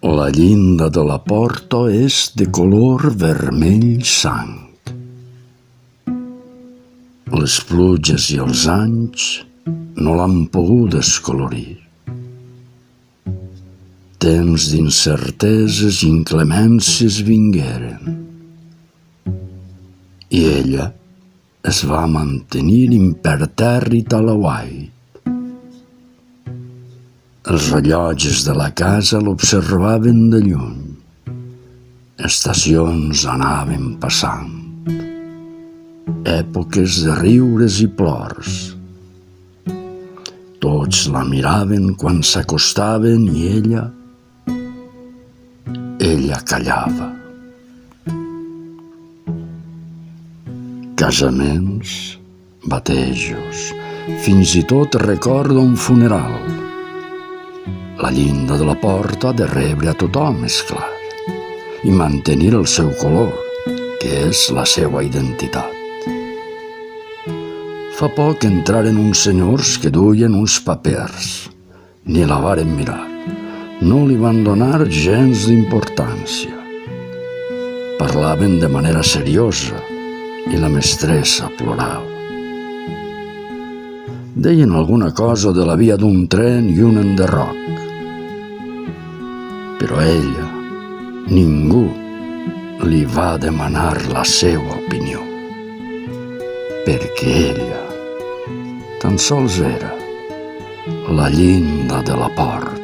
La llinda de la porta és de color vermell sang. Les pluges i els anys no l'han pogut descolorir. Temps d'incerteses i inclemències vingueren i ella es va mantenir impertèrrit a l'aguait. Els rellotges de la casa l'observaven de lluny. Estacions anaven passant. Èpoques de riures i plors. Tots la miraven quan s'acostaven i ella callava. Casaments, batejos, fins i tot recorda un funeral. La llinda de la porta ha de rebre a tothom, és clar, i mantenir el seu color, que és la seva identitat. Fa poc entraren uns senyors que duien uns papers. Ni la varen mirar. No li van donar gens d'importància. Parlaven de manera seriosa i la mestressa plorava. Deien alguna cosa de la via d'un tren i un enderroc. Però ella, ningú, li va demanar la seva opinió, perquè ella tan sols era la llinda de la porta.